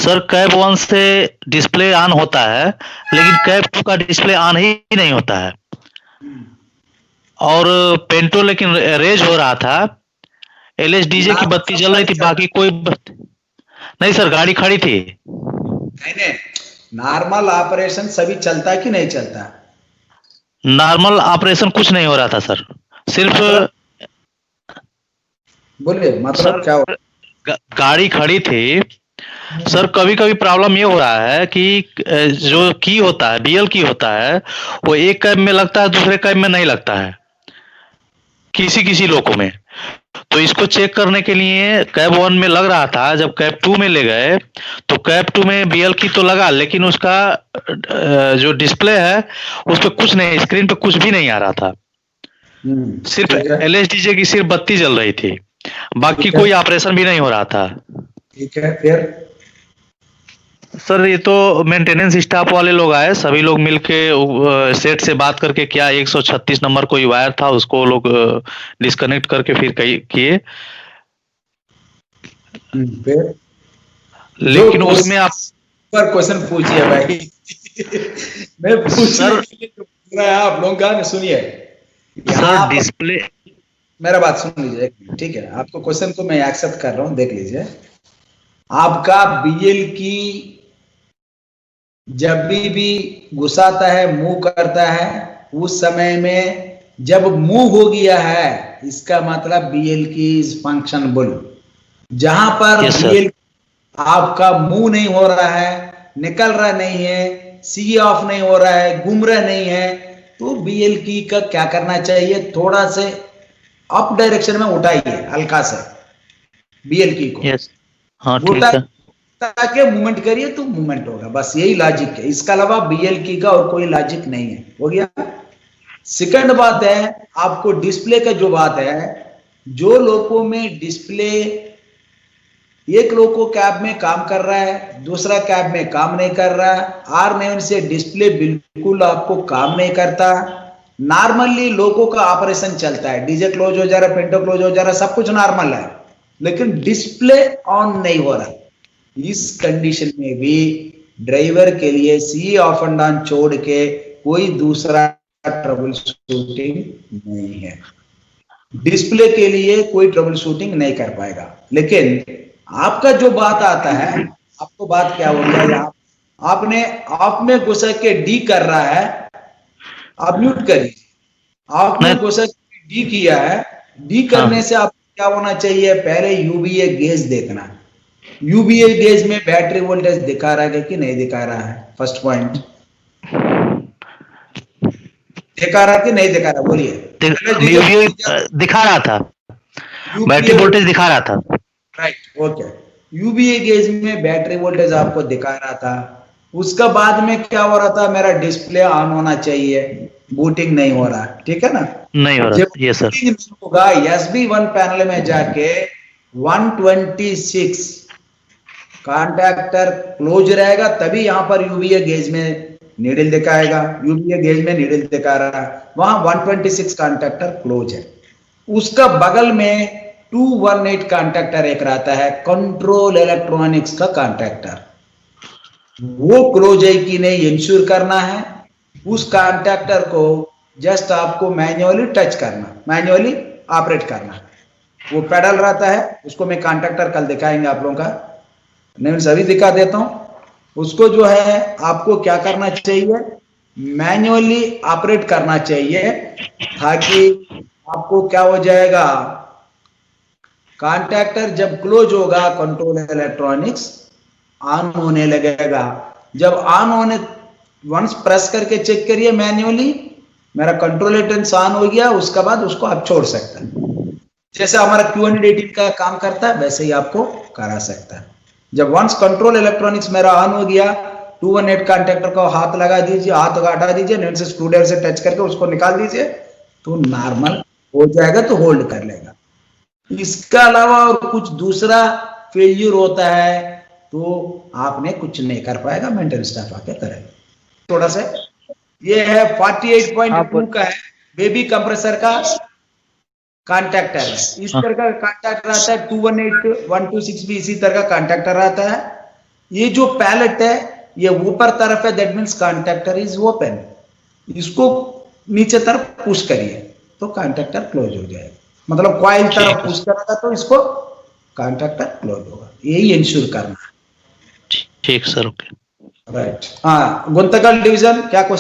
Sir cab 1 से display on होता है, लेकिन कैब 2 का डिस्प्ले ऑन ही नहीं होता है। और पेंटो लेकिन रेज हो रहा था, एलएसडीजे की बत्ती जल रही थी, बाकी कोई नहीं सर, गाड़ी खड़ी थी। नहीं, नॉर्मल ऑपरेशन सभी चलता है कि नहीं चलता? नॉर्मल ऑपरेशन कुछ नहीं हो रहा था सर, सिर्फ बोलिए मतलब क्या हो? गाड़ी खड़ी थी सर। कभी कभी प्रॉब्लम ये हो रहा है कि जो की होता है, बीएल की होता है, वो एक कैब में लगता है, दूसरे कैब में नहीं लगता है, किसी किसी लोगों में। तो इसको चेक करने के लिए कैब 1 में लग रहा था, जब कैब 2 में ले गए तो कैब 2 में बीएल की तो लगा, लेकिन उसका जो डिस्प्ले है उस पर कुछ नहीं, स्क्रीन पे कुछ भी नहीं आ रहा था। सिर्फ एलएसडीजे की सिर्फ बत्ती जल रही थी, बाकी कोई ऑपरेशन भी नहीं हो रहा था। ठीक है, फिर सर ये तो मेंटेनेंस स्टाफ वाले लोग आए, सभी लोग मिलके सेट से बात करके, क्या 136 नंबर कोई वायर था उसको लोग डिस्कनेक्ट करके फिर किए। फिर लेकिन उसमें आप पर क्वेश्चन पूछिए भाई। मैं पूछने के लिए पूरा है आप लोगों का। सुनिए सर, डिस्प्ले, मेरा बात सुन लीजिए, ठीक है? आपको क्वेश्चन को मैं एक्सेप्ट कर रहा हूं, देख लीजिए। आपका बीएल की जब भी घुसाता है, मूव करता है, उस समय में जब मूव हो गया है, इसका मतलब बीएल की इज फंक्शनेबल। जहां पर बीएल आपका मूव नहीं हो रहा है, निकल रहा नहीं है, सी ऑफ नहीं हो रहा है, घूम रहा नहीं है, तो बीएल की का क्या करना चाहिए? थोड़ा से अप डायरेक्शन में उठाइए, हल्का से बीएल की को। हाँ ठीक है। ताकि मूवमेंट करिए तो मूवमेंट होगा, बस यही लॉजिक है। इसके अलावा बीएल की का और कोई लॉजिक नहीं है। हो गया। सेकंड बात है, आपको डिस्प्ले का जो बात है, जो लोगों में डिस्प्ले, एक लोग को कैब में काम कर रहा है, दूसरा कैब में काम नहीं कर रहा है, R9 से डिस्प्ले बिल्कुल आपको काम नहीं करता। नॉर्मली लोगों का ऑपरेशन चलता है, डीजे क्लोज हो जा रहा है, पेंटो क्लोज हो जा रहा है, सब कुछ नॉर्मल है, लेकिन डिस्प्ले ऑन नहीं हो रहा। इस कंडीशन में भी ड्राइवर के लिए सी ऑफ एंड ऑन छोड़ के कोई दूसरा ट्रबल शूटिंग नहीं है। डिस्प्ले के लिए कोई ट्रबल शूटिंग नहीं कर पाएगा। लेकिन आपका जो बात आता है, आपको बात क्या हो गया, आपने आप में घुसा के डी कर रहा है, आप म्यूट करिए। आपने घुसा के डी किया है, डी करने से आपको क्या होना चाहिए? पहले यूवीए गेज देखना। यूवीए गेज में बैटरी वोल्टेज दिखा रहा है कि नहीं दिखा रहा है? फर्स्ट पॉइंट, दिखा रहा कि नहीं दिखा रहा? बोलिए। दिखा रहा था, बैटरी वोल्टेज दिखा रहा था। Right, okay. यूवीए गेज में बैटरी वोल्टेज आपको दिखा रहा था। उसका बाद में क्या हो रहा था? मेरा डिस्प्ले ऑन होना चाहिए, बूटिंग नहीं हो रहा, ठीक है ना? नहीं हो रहा। ये सर होगा SB1 पैनल में जाके 126 कॉन्टैक्टर क्लोज रहेगा, तभी यहां पर यूवीए गेज में नीडल दिखाएगा। यूवीए गेज में नीडल दिखा रहा है, वहां 126 कॉन्टैक्टर क्लोज है। उसका बगल में 218 कॉन्टैक्टर एक रहता है, कंट्रोल इलेक्ट्रॉनिक्स का कॉन्टैक्टर। वो क्लोज है कि नहीं इंश्योर करना है। उस कॉन्टैक्टर को जस्ट आपको मैन्युअली टच करना, मैन्युअली ऑपरेट करना। वो पेडल रहता है, उसको मैं कॉन्टैक्टर कल दिखाएंगे आप लोगों का, नहीं सभी दिखा देता हूं। उसको जो है आपको क्या करना चाहिए? मैन्युअली ऑपरेट करना चाहिए, ताकि आपको क्या हो जाएगा? कॉन्टैक्टर जब क्लोज होगा, कंट्रोल इलेक्ट्रॉनिक्स ऑन होने लगेगा। जब ऑन होने, वंस प्रेस करके चेक करिए मैन्युअली, मेरा कंट्रोल इलेक्ट्रॉनिक्स ऑन हो गया, उसके बाद उसको आप छोड़ सकते हैं। जैसे हमारा Q118 का काम करता है, वैसे ही आपको करा सकता है। जब वंस कंट्रोल इलेक्ट्रॉनिक्स मेरा ऑन हो गया, 218 कॉन्टैक्टर को हाथ लगा दीजिए, हाथ हटा दीजिए, नेट से स्क्रूड्राइवर से टच करके उसको निकाल दीजिए, तो नॉर्मल हो जाएगा, तो होल्ड कर लेगा। इसका अलावा और कुछ दूसरा फेल्यूर होता है तो आपने कुछ नहीं कर पाएगा, मेंटेनेंस स्टाफ आके करेगा। थोड़ा सा ये है 48.2 का है, बेबी कंप्रेसर का कॉन्टैक्टर है। इस तरह का कॉन्टैक्टर आता है। 218 126 भी इसी तरह का कॉन्टैक्टर आता है। ये जो पैलेट है ये ऊपर तरफ है, that means contactor is open. इसको नीचे तरफ पुश करिए तो कॉन्टैक्टर क्लोज हो जाएगा, मतलब कॉइल ठीक तरफ है पुश करेगा तो इसको कॉन्टैक्टर क्लोज होगा। यही इंश्योर करना ठीक सर, ओके। है। राइट। हाँ, गुंतकल डिवीजन क्या क्वेश्चन